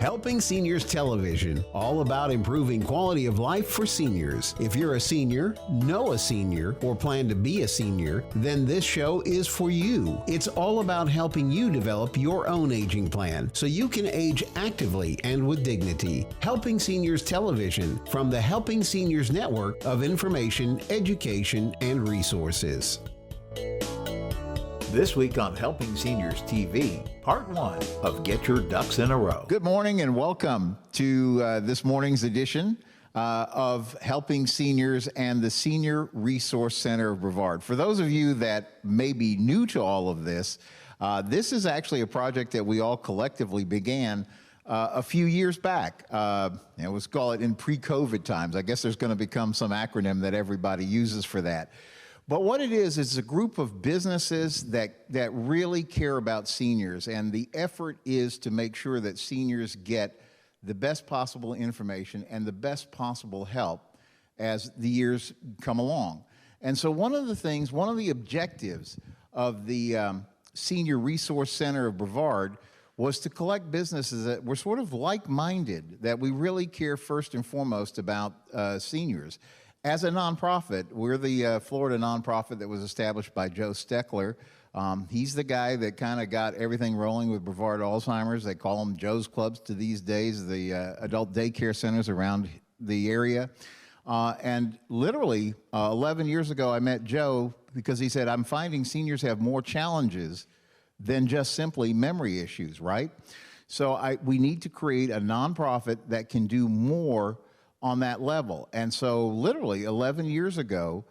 Helping Seniors Television, all about improving quality of life for seniors. If you're a senior, know a senior, or plan to be a senior, then this show is for you. It's all about helping you develop your own aging plan so you can age actively and with dignity. Helping Seniors Television from the Helping Seniors Network of information, education, and resources. This week on Helping Seniors TV, part 1 of Get Your Ducks in a Row. Good morning and welcome to this morning's edition of Helping Seniors and the Senior Resource Center of Brevard. For those of you that may be new to all of this, this is actually a project that we all collectively began a few years back. Let's call it in pre-COVID times. I guess there's going to become some acronym that everybody uses for that. But what it is a group of businesses that really care about seniors, and the effort is to make sure that seniors get the best possible information and the best possible help as the years come along. And so one of the objectives of the Senior Resource Center of Brevard was to collect businesses that were sort of like-minded, that we really care first and foremost about seniors. As a nonprofit, we're the Florida nonprofit that was established by Joe Steckler. He's the guy that kind of got everything rolling with Brevard Alzheimer's. They call them Joe's Clubs to these days, the adult daycare centers around the area. And literally 11 years ago, I met Joe because he said, I'm finding seniors have more challenges than just simply memory issues, right? So we need to create a nonprofit that can do more on that level. And so literally 11 years ago,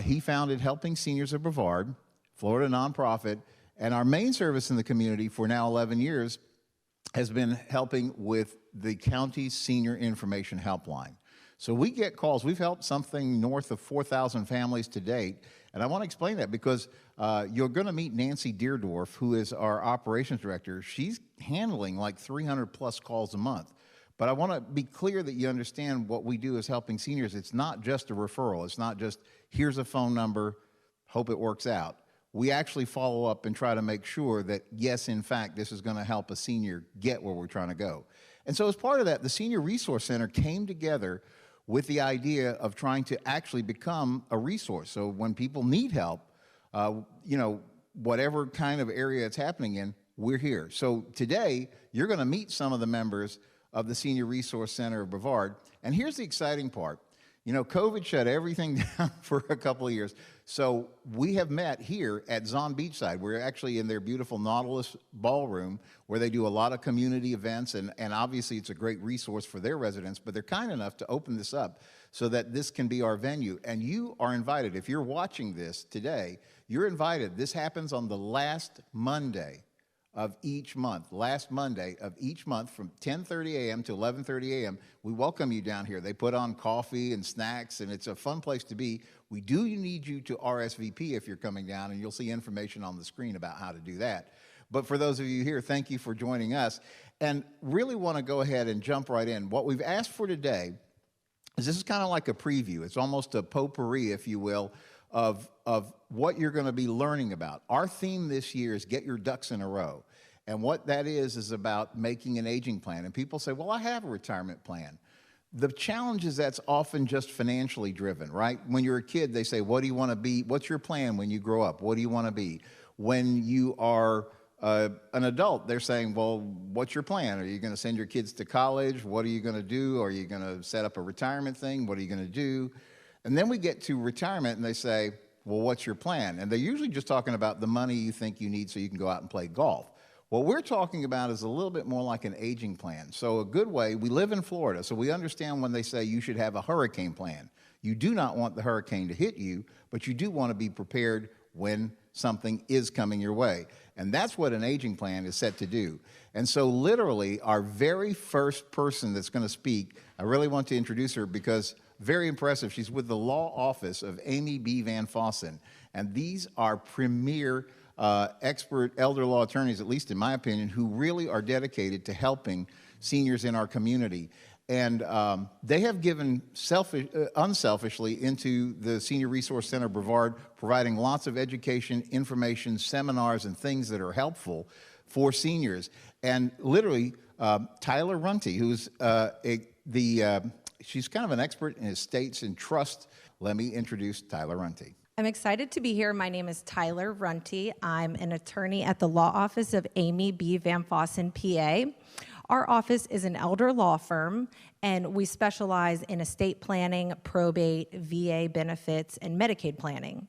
he founded Helping Seniors of Brevard, Florida nonprofit, and our main service in the community for now 11 years has been helping with the county's senior information helpline. So we get calls. We've helped something north of 4,000 families to date. And I want to explain that because you're going to meet Nancy Deerdorf, who is our operations director. She's handling like 300 plus calls a month. But I want to be clear that you understand what we do as Helping Seniors. It's not just a referral. It's not just, here's a phone number, hope it works out. We actually follow up and try to make sure that, yes, in fact, this is going to help a senior get where we're trying to go. And so as part of that, the Senior Resource Center came together with the idea of trying to actually become a resource. So when people need help, whatever kind of area it's happening in, we're here. So today, you're going to meet some of the members of the Senior Resource Center of Brevard. And here's the exciting part. COVID shut everything down for a couple of years. So we have met here at Zon Beachside. We're actually in their beautiful Nautilus ballroom where they do a lot of community events. And obviously it's a great resource for their residents, but they're kind enough to open this up so that this can be our venue. And you are invited. If you're watching this today, you're invited. This happens on the last Monday of each month, last Monday of each month from 10:30 a.m. to 11:30 a.m. We welcome you down here. They put on coffee and snacks, and it's a fun place to be. We do need you to RSVP if you're coming down, and you'll see information on the screen about how to do that. But for those of you here, thank you for joining us, and really want to go ahead and jump right in. What we've asked for today is this is kind of like a preview. It's almost a potpourri, if you will, of what you're going to be learning about. Our theme this year is Get Your Ducks in a Row. And what that is about making an aging plan. And people say, well, I have a retirement plan. The challenge is that's often just financially driven, right? When you're a kid, they say, what do you want to be? What's your plan when you grow up? What do you want to be? When you are an adult, they're saying, well, what's your plan? Are you going to send your kids to college? What are you going to do? Are you going to set up a retirement thing? What are you going to do? And then we get to retirement and they say, well, what's your plan? And they're usually just talking about the money you think you need so you can go out and play golf. What we're talking about is a little bit more like an aging plan. So a good way, we live in Florida, so we understand when they say you should have a hurricane plan. You do not want the hurricane to hit you, but you do want to be prepared when something is coming your way. And that's what an aging plan is set to do. And so literally, our very first person that's going to speak, I really want to introduce her because very impressive. She's with the law office of Amy B. Van Fossen. And these are premier expert elder law attorneys, at least in my opinion, who really are dedicated to helping seniors in our community. And they have given unselfishly into the Senior Resource Center Brevard, providing lots of education, information, seminars, and things that are helpful for seniors. And literally, Tyler Runte, who's she's kind of an expert in estates and trust. Let me introduce Tyler Runte. I'm excited to be here. My name is Tyler Runte. I'm an attorney at the law office of Amy B. Van Fossen, PA. Our office is an elder law firm, and we specialize in estate planning, probate, VA benefits, and Medicaid planning.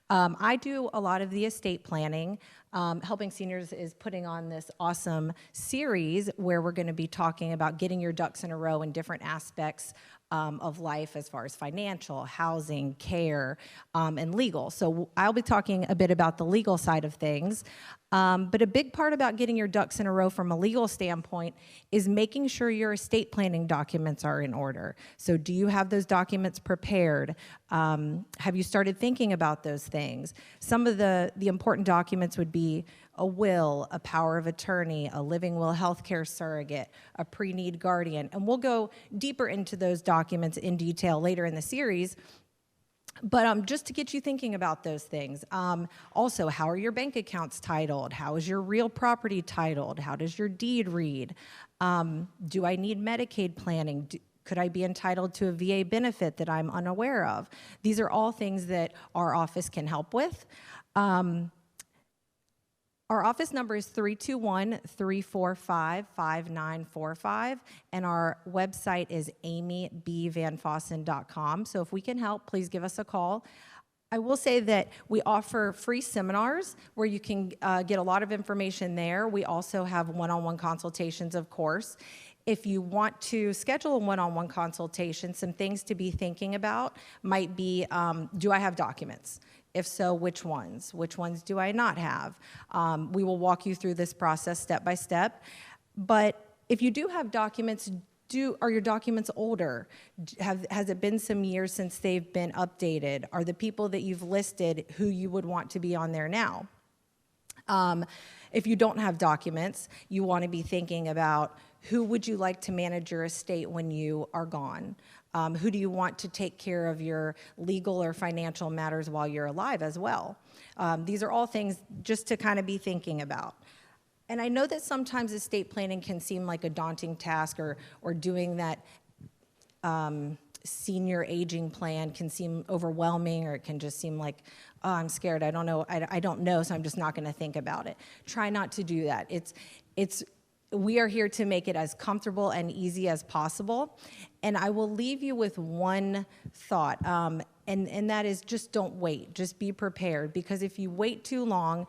I do a lot of the estate planning. Helping Seniors is putting on this awesome series where we're going to be talking about getting your ducks in a row in different aspects of life as far as financial, housing, care, and legal. So I'll be talking a bit about the legal side of things. But a big part about getting your ducks in a row from a legal standpoint is making sure your estate planning documents are in order. So do you have those documents prepared? Have you started thinking about those things? Some of the important documents would be a will, a power of attorney, a living will healthcare surrogate, a pre-need guardian, and we'll go deeper into those documents in detail later in the series. But just to get you thinking about those things. Also, how are your bank accounts titled? How is your real property titled? How does your deed read? Do I need Medicaid planning? Could I be entitled to a VA benefit that I'm unaware of? These are all things that our office can help with. Our office number is 321-345-5945, and our website is amybvanfossen.com. So if we can help, please give us a call. I will say that we offer free seminars where you can get a lot of information there. We also have one-on-one consultations, of course. If you want to schedule a one-on-one consultation, some things to be thinking about might be, do I have documents? If so, which ones? Which ones do I not have? We will walk you through this process step by step. But if you do have documents, are your documents older? Has it been some years since they've been updated? Are the people that you've listed who you would want to be on there now? If you don't have documents, you want to be thinking about who would you like to manage your estate when you are gone? Who do you want to take care of your legal or financial matters while you're alive as well? These are all things just to kind of be thinking about. And I know that sometimes estate planning can seem like a daunting task, or doing that senior aging plan can seem overwhelming, or it can just seem like, oh, I'm scared, I don't know, so I'm just not going to think about it. Try not to do that. We are here to make it as comfortable and easy as possible. And I will leave you with one thought, and that is just don't wait. Just be prepared, because if you wait too long,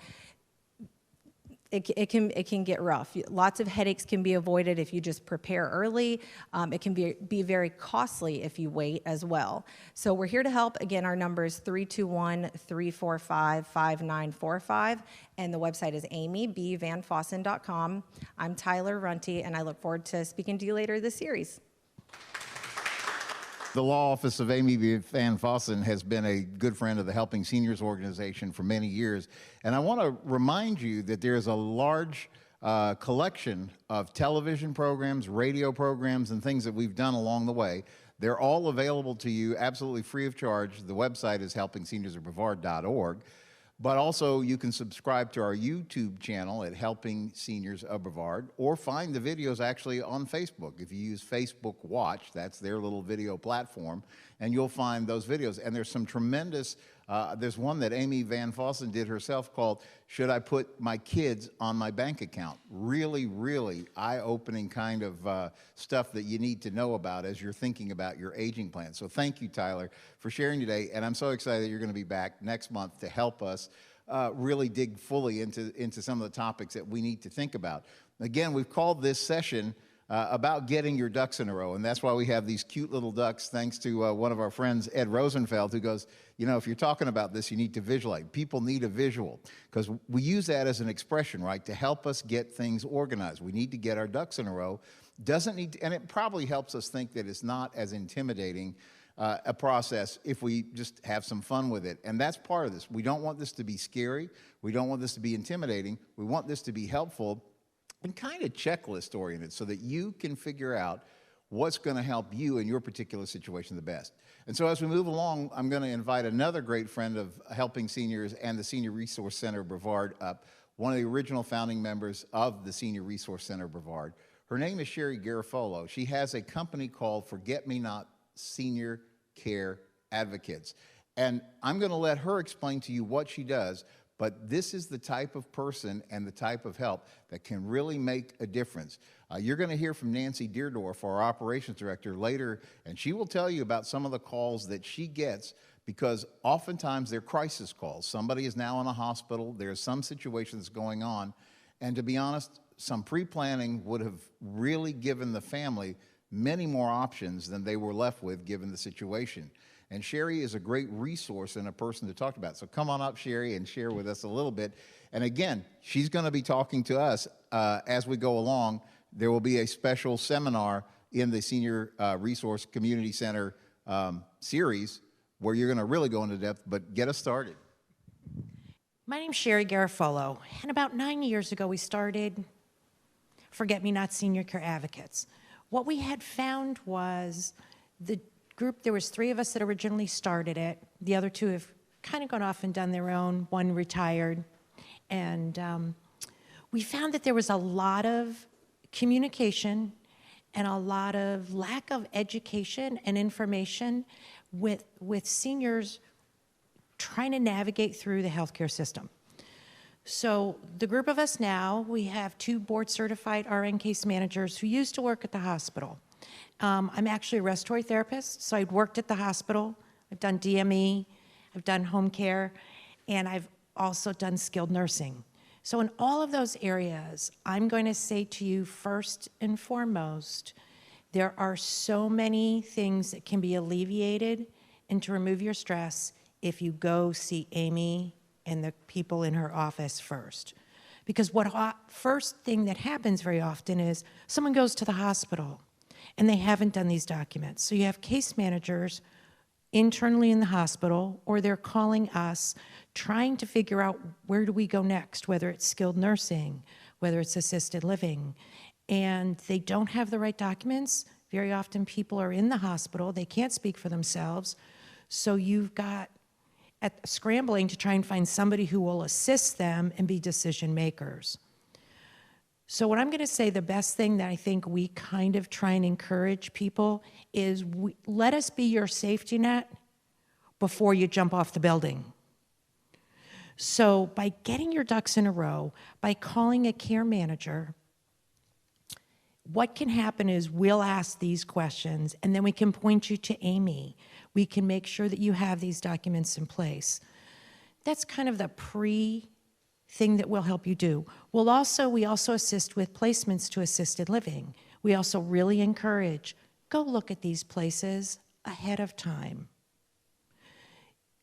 it can get rough. Lots of headaches can be avoided if you just prepare early. It can be very costly if you wait as well. So we're here to help. Again, our number is 321-345-5945, and the website is amybvanfossen.com. I'm Tyler Runte, and I look forward to speaking to you later this series. The law office of Amy Van Fossen has been a good friend of the Helping Seniors organization for many years. And I want to remind you that there's a large collection of television programs, radio programs, and things that we've done along the way. They're all available to you absolutely free of charge. The website is helpingseniorsofbrevard.org. But also, you can subscribe to our YouTube channel at Helping Seniors of Brevard, or find the videos actually on Facebook. If you use Facebook Watch, that's their little video platform, and you'll find those videos. And there's some tremendous, there's one that Amy Van Fossen did herself called, Should I Put My Kids on My Bank Account? Really, really eye-opening kind of stuff that you need to know about as you're thinking about your aging plan. So thank you, Tyler, for sharing today. And I'm so excited that you're going to be back next month to help us really dig fully into some of the topics that we need to think about. Again, we've called this session about getting your ducks in a row, and that's why we have these cute little ducks, thanks to one of our friends, Ed Rosenfeld, who goes, you know, if you're talking about this, you need to visualize. People need a visual, because we use that as an expression, right, to help us get things organized. We need to get our ducks in a row. Doesn't need to, and it probably helps us think that it's not as intimidating a process if we just have some fun with it. And that's part of this. We don't want this to be scary. We don't want this to be intimidating. We want this to be helpful and kind of checklist oriented, so that you can figure out what's going to help you in your particular situation the best. And so as we move along, I'm going to invite another great friend of Helping Seniors and the Senior Resource Center of Brevard up, one of the original founding members of the Senior Resource Center of Brevard. Her name is Sherri Garafolo. She has a company called Forget Me Not Senior Care Advocates. And I'm going to let her explain to you what she does, but this is the type of person and the type of help that can really make a difference. You're going to hear from Nancy Deerdorf, our operations director, later, and she will tell you about some of the calls that she gets, because oftentimes they're crisis calls. Somebody is now in a hospital, there's some situation that's going on, and to be honest, some pre-planning would have really given the family many more options than they were left with given the situation. And Sherri is a great resource and a person to talk about. So come on up, Sherri, and share with us a little bit. And again, she's going to be talking to us as we go along. There will be a special seminar in the Senior Resource Community Center series where you're going to really go into depth, but get us started. My name's Sherri Garafolo, and about 9 years ago we started Forget Me Not Senior Care Advocates. What we had found was the group, there was 3 of us that originally started it. The other 2 have kind of gone off and done their own, 1 retired. And we found that there was a lot of communication and a lot of lack of education and information with seniors trying to navigate through the healthcare system. So the group of us now, we have 2 board-certified RN case managers who used to work at the hospital. I'm actually a respiratory therapist, so I'd worked at the hospital. I've done DME, I've done home care, and I've also done skilled nursing. So in all of those areas, I'm going to say to you first and foremost, there are so many things that can be alleviated and to remove your stress if you go see Amy and the people in her office first. Because first thing that happens very often is someone goes to the hospital and they haven't done these documents. So you have case managers internally in the hospital, or they're calling us trying to figure out where do we go next, whether it's skilled nursing, whether it's assisted living, and they don't have the right documents. Very often people are in the hospital, they can't speak for themselves, so you've got scrambling to try and find somebody who will assist them and be decision makers. So what I'm going to say, the best thing that I think we kind of try and encourage people is let us be your safety net before you jump off the building. So by getting your ducks in a row, by calling a care manager, what can happen is we'll ask these questions and then we can point you to Amy. We can make sure that you have these documents in place. That's kind of the thing that we'll help you do. We also assist with placements to assisted living. We also really encourage, go look at these places ahead of time.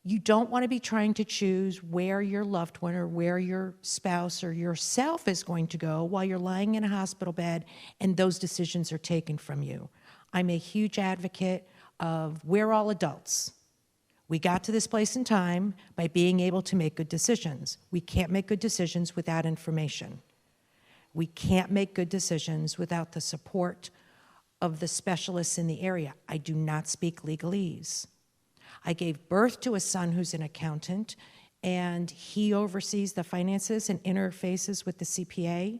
You don't want to be trying to choose where your loved one or where your spouse or yourself is going to go while you're lying in a hospital bed and those decisions are taken from you. I'm a huge advocate of we're all adults. We got to this place in time by being able to make good decisions. We can't make good decisions without information. We can't make good decisions without the support of the specialists in the area. I do not speak legalese. I gave birth to a son who's an accountant, and he oversees the finances and interfaces with the CPA,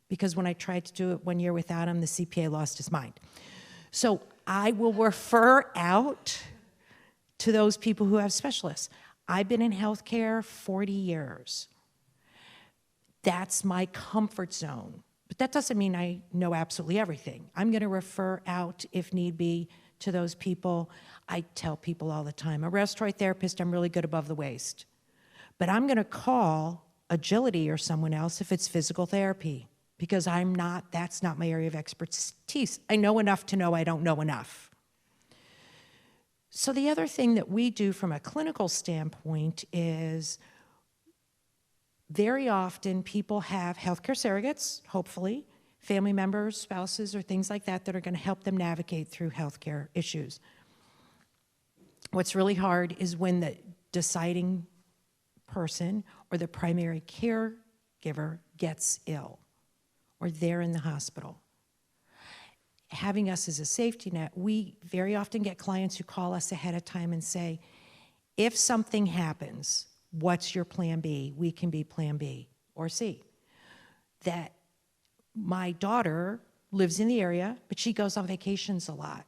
because when I tried to do it 1 year without him, the CPA lost his mind. So I will refer out to those people who have specialists. I've been in healthcare 40 years. That's my comfort zone. But that doesn't mean I know absolutely everything. I'm going to refer out, if need be, to those people. I tell people all the time, a respiratory therapist, I'm really good above the waist. But I'm going to call Ageility or someone else if it's physical therapy, because that's not my area of expertise. I know enough to know I don't know enough. So the other thing that we do from a clinical standpoint is very often people have healthcare surrogates, hopefully, family members, spouses, or things like that are going to help them navigate through healthcare issues. What's really hard is when the deciding person or the primary caregiver gets ill or they're in the hospital. Having us as a safety net, we very often get clients who call us ahead of time and say, if something happens, what's your plan B? We can be plan B. or C. That my daughter lives in the area, but she goes on vacations a lot.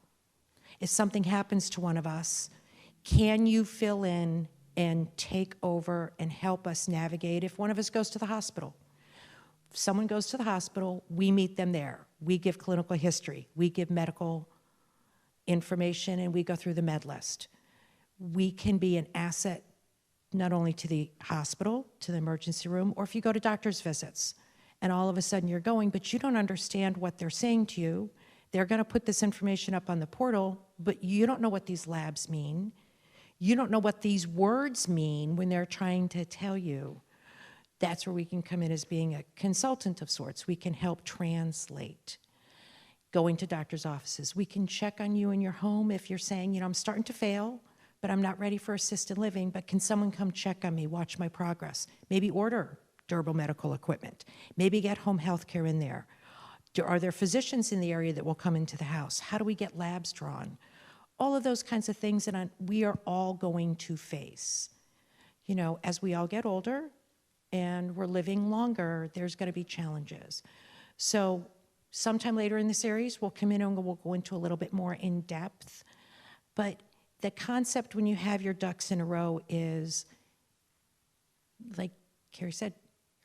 If something happens to one of us, can you fill in and take over and help us navigate if one of us goes to the hospital? If someone goes to the hospital, we meet them there. We give clinical history. We give medical information, and we go through the med list. We can be an asset not only to the hospital, to the emergency room, or if you go to doctor's visits, and all of a sudden you're going, but you don't understand what they're saying to you. They're going to put this information up on the portal, but you don't know what these labs mean. You don't know what these words mean when they're trying to tell you. That's where we can come in as being a consultant of sorts. We can help translate. Going to doctor's offices. We can check on you in your home if you're saying, I'm starting to fail, but I'm not ready for assisted living, but can someone come check on me, watch my progress? Maybe order durable medical equipment. Maybe get home health care in there. Are there physicians in the area that will come into the house? How do we get labs drawn? All of those kinds of things that we are all going to face. As we all get older and we're living longer, there's going to be challenges. So sometime later in the series, we'll come in and we'll go into a little bit more in depth. But the concept when you have your ducks in a row is, like Kerry said,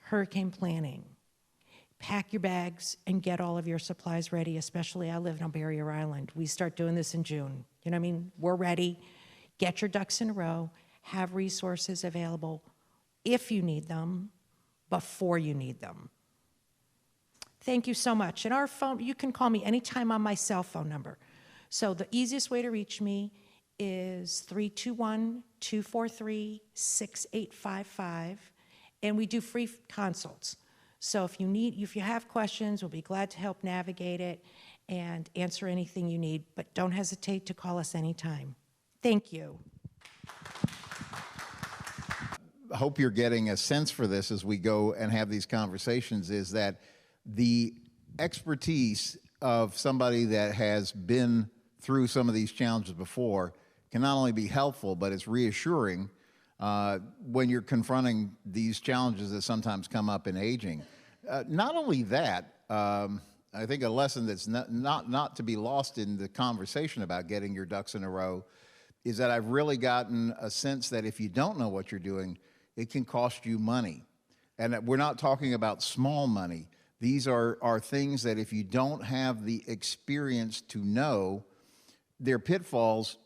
hurricane planning. Pack your bags and get all of your supplies ready, especially I live on Barrier Island. We start doing this in June. You know what I mean? We're ready. Get your ducks in a row. Have resources available if you need them, before you need them. Thank you so much. And our phone, you can call me anytime on my cell phone number. So the easiest way to reach me is 321-243-6855. And we do free consults. So if you have questions, we'll be glad to help navigate it and answer anything you need, but don't hesitate to call us anytime. Thank you. I hope you're getting a sense for this as we go and have these conversations, is that the expertise of somebody that has been through some of these challenges before can not only be helpful, but it's reassuring when you're confronting these challenges that sometimes come up in aging. Not only that, I think a lesson that's not to be lost in the conversation about getting your ducks in a row is that I've really gotten a sense that if you don't know what you're doing, it can cost you money. And we're not talking about small money. These are things that if you don't have the experience to know, they're pitfalls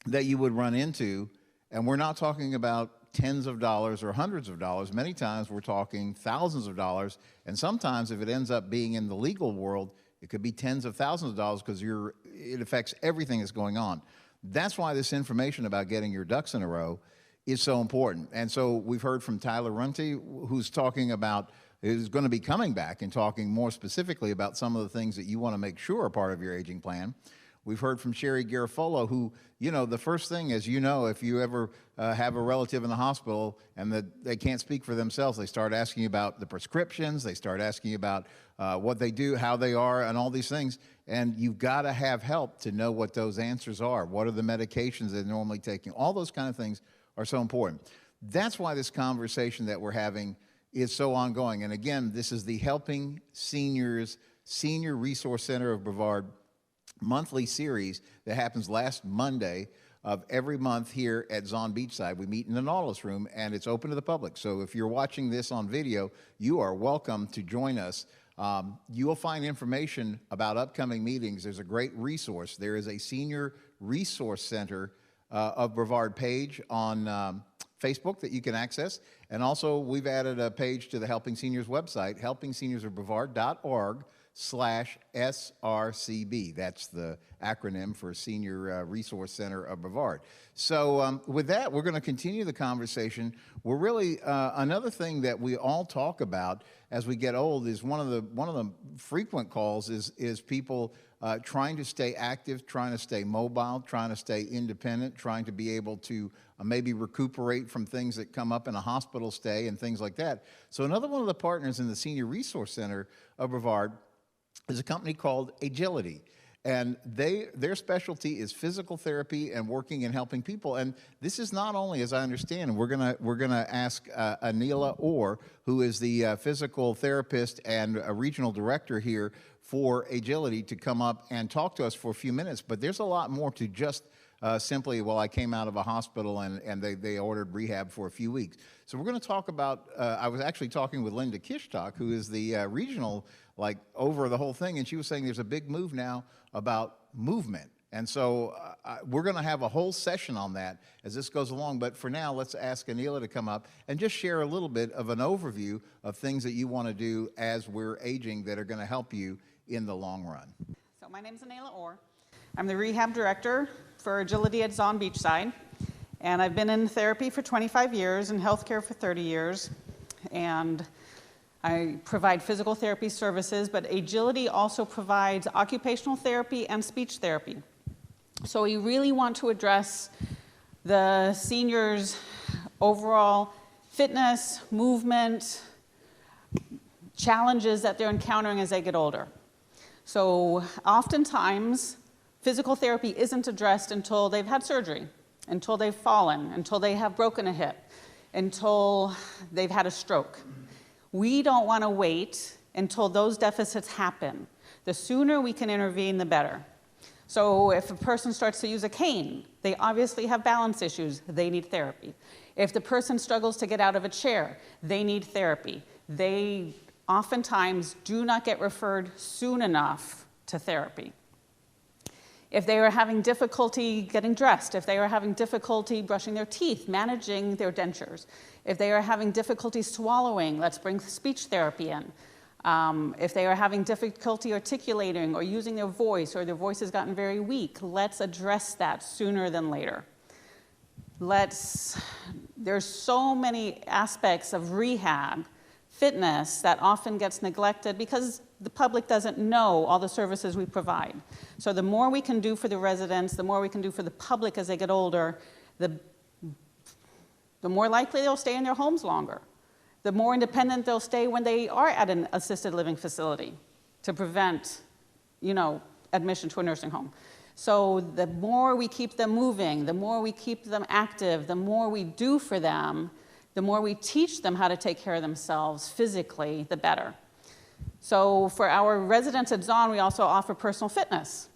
that you would run into. And we're not talking about tens of dollars or hundreds of dollars. Many times we're talking thousands of dollars. And sometimes if it ends up being in the legal world, it could be tens of thousands of dollars because it affects everything that's going on. That's why this information about getting your ducks in a row is so important. And so we've heard from Tyler Runte, who's talking about, is going to be coming back and talking more specifically about some of the things that you want to make sure are part of your aging plan. We've heard from Sherri Garafolo, who, the first thing is, if you ever have a relative in the hospital and that they can't speak for themselves, they start asking about the prescriptions, they start asking about what they do, how they are, and all these things. And you've got to have help to know what those answers are. What are the medications they're normally taking? All those kind of things are so important. That's why this conversation that we're having is so ongoing. And again, this is the Helping Seniors Senior Resource Center of Brevard monthly series that happens last Monday of every month here at Zon Beachside. We meet in the Nautilus room, and it's open to the public. So if you're watching this on video, you are welcome to join us. You will find information about upcoming meetings. There's a great resource. There is a Senior Resource Center of Brevard page on Facebook that you can access. And also, we've added a page to the Helping Seniors website, helpingseniorsofbrevard.org/SRCB. That's the acronym for Senior Resource Center of Brevard. So with that, we're going to continue the conversation. We're really, another thing that we all talk about as we get old is one of the frequent calls is people trying to stay active, trying to stay mobile, trying to stay independent, trying to be able to maybe recuperate from things that come up in a hospital stay and things like that. So another one of the partners in the Senior Resource Center of Brevard is a company called Ageility. And their specialty is physical therapy and working and helping people. And this is not only, as I understand, we're gonna ask Aneila Orr, who is the physical therapist and a regional director here for Ageility, to come up and talk to us for a few minutes. But there's a lot more to just simply, well, I came out of a hospital and they ordered rehab for a few weeks. So we're going to talk about, I was actually talking with Linda Kishtok, who is the regional, like, over the whole thing, and she was saying there's a big move now about movement. And so we're going to have a whole session on that as this goes along. But for now, let's ask Aneila to come up and just share a little bit of an overview of things that you want to do as we're aging that are going to help you in the long run. So my name is Aneila Orr. I'm the rehab director for Ageility at Zon Beachside. And I've been in therapy for 25 years and healthcare for 30 years. And I provide physical therapy services, but Ageility also provides occupational therapy and speech therapy. So we really want to address the seniors' overall fitness, movement, challenges that they're encountering as they get older. So oftentimes, physical therapy isn't addressed until they've had surgery, until they've fallen, until they have broken a hip, until they've had a stroke. We don't want to wait until those deficits happen. The sooner we can intervene, the better. So if a person starts to use a cane, they obviously have balance issues, they need therapy. If the person struggles to get out of a chair, they need therapy. They oftentimes do not get referred soon enough to therapy. If they are having difficulty getting dressed, if they are having difficulty brushing their teeth, managing their dentures, if they are having difficulty swallowing, let's bring speech therapy in. If they are having difficulty articulating or using their voice, or their voice has gotten very weak, let's address that sooner than later. There's so many aspects of rehab, fitness, that often gets neglected because the public doesn't know all the services we provide. So the more we can do for the residents, the more we can do for the public as they get older, the more likely they'll stay in their homes longer. The more independent they'll stay when they are at an assisted living facility to prevent, admission to a nursing home. So the more we keep them moving, the more we keep them active, the more we do for them, the more we teach them how to take care of themselves physically, the better. So for our residents at Zon, we also offer personal fitness.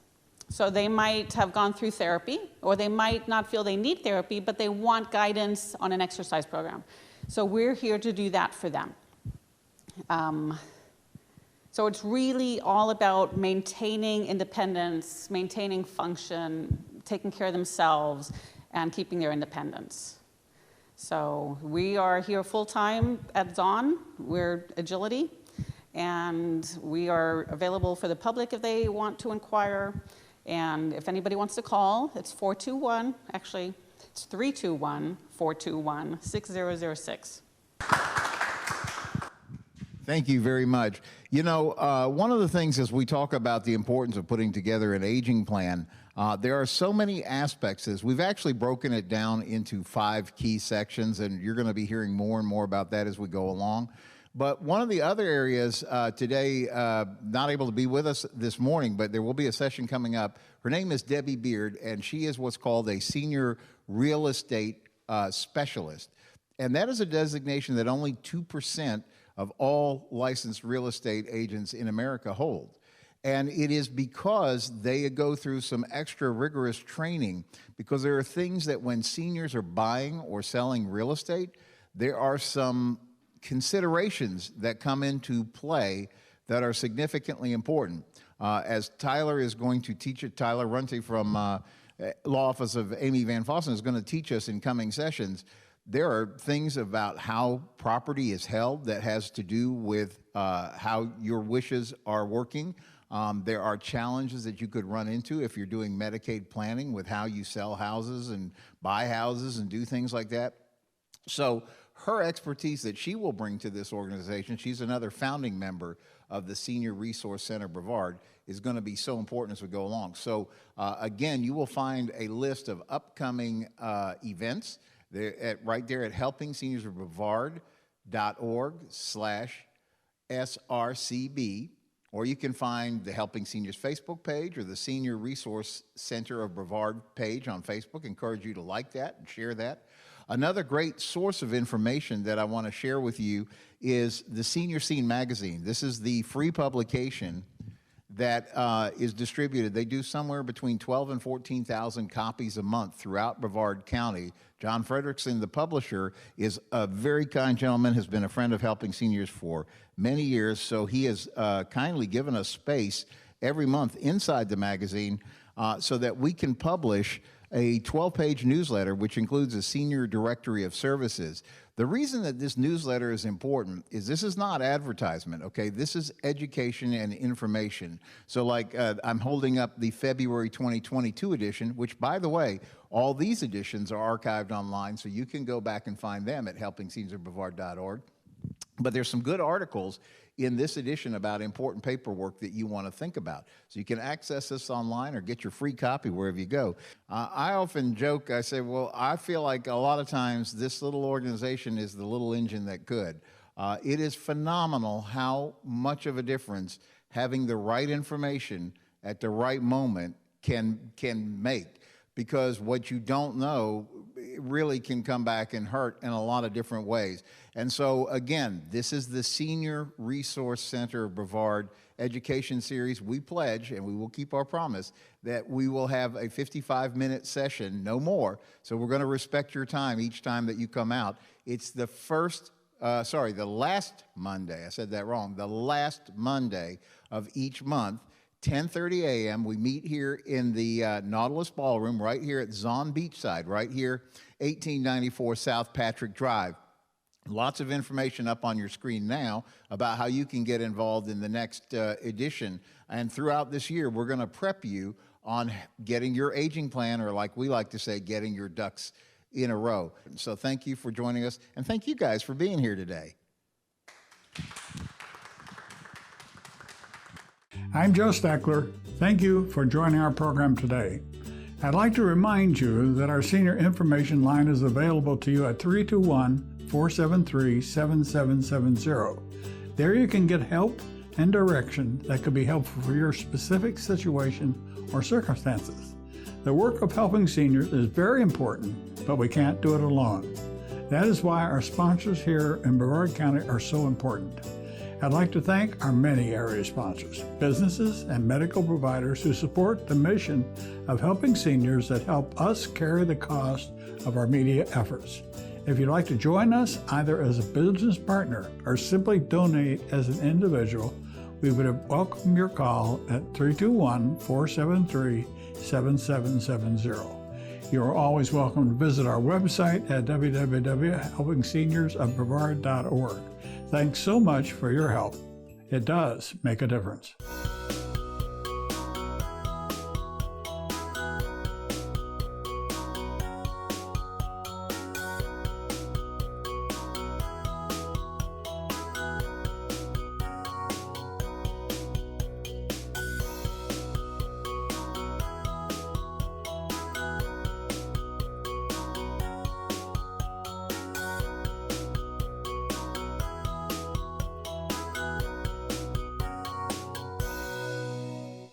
So they might have gone through therapy, or they might not feel they need therapy, but they want guidance on an exercise program. So we're here to do that for them. So it's really all about maintaining independence, maintaining function, taking care of themselves, and keeping their independence. So we are here full-time at Zon. We're Ageility, and we are available for the public if they want to inquire. And if anybody wants to call, it's 421, actually, it's 321-421-6006. Thank you very much. One of the things as we talk about the importance of putting together an aging plan, there are so many aspects to this. We've actually broken it down into 5 key sections, and you're going to be hearing more and more about that as we go along. But one of the other areas today, not able to be with us this morning, but there will be a session coming up. Her name is Debbie Beard, and she is what's called a senior real estate specialist. And that is a designation that only 2% of all licensed real estate agents in America hold. And it is because they go through some extra rigorous training, because there are things that when seniors are buying or selling real estate, there are some considerations that come into play that are significantly important. As Tyler is going to teach it, Tyler Runte from Law Office of Amy Van Fossen is going to teach us in coming sessions. There are things about how property is held that has to do with how your wishes are working. There are challenges that you could run into if you're doing Medicaid planning with how you sell houses and buy houses and do things like that. So her expertise that she will bring to this organization, she's another founding member of the Senior Resource Center Brevard, is going to be so important as we go along. So again, you will find a list of upcoming events right there at helpingseniorsbrevard.org/SRCB, or you can find the Helping Seniors Facebook page or the Senior Resource Center of Brevard page on Facebook. Encourage you to like that and share that. Another great source of information that I want to share with you is the Senior Scene magazine. This is the free publication that is distributed. They do somewhere between 12 and 14,000 copies a month throughout Brevard County. John Frederickson, the publisher, is a very kind gentleman, has been a friend of Helping Seniors for many years, so he has kindly given us space every month inside the magazine so that we can publish a 12-page newsletter, which includes a senior directory of services. The reason that this newsletter is important is this is not advertisement, okay? This is education and information. So like I'm holding up the February 2022 edition, which, by the way, all these editions are archived online, so you can go back and find them at helpingseniorbrevard.org. But there's some good articles in this edition about important paperwork that you want to think about. So you can access this online or get your free copy wherever you go. I often joke, I say, well, I feel like a lot of times this little organization is the little engine that could. It is phenomenal how much of a difference having the right information at the right moment can make. Because what you don't know really can come back and hurt in a lot of different ways. And so, again, this is the Senior Resource Center of Brevard Education Series. We pledge, and we will keep our promise, that we will have a 55-minute session, no more. So we're going to respect your time each time that you come out. It's the the last Monday, I said that wrong, the last Monday of each month, 10:30 a.m. We meet here in the Nautilus Ballroom right here at Zon Beachside, right here, 1894 South Patrick Drive. Lots of information up on your screen now about how you can get involved in the next edition. And throughout this year, we're going to prep you on getting your aging plan, or like we like to say, getting your ducks in a row. So thank you for joining us, and thank you guys for being here today. I'm Joe Steckler. Thank you for joining our program today. I'd like to remind you that our senior information line is available to you at 321-473-7770. There you can get help and direction that could be helpful for your specific situation or circumstances. The work of helping seniors is very important, but we can't do it alone. That is why our sponsors here in Brevard County are so important. I'd like to thank our many area sponsors, businesses and medical providers who support the mission of helping seniors that help us carry the cost of our media efforts. If you'd like to join us either as a business partner or simply donate as an individual, we would welcome your call at 321-473-7770. You are always welcome to visit our website at www.helpingseniorsofbrevard.org. Thanks so much for your help. It does make a difference.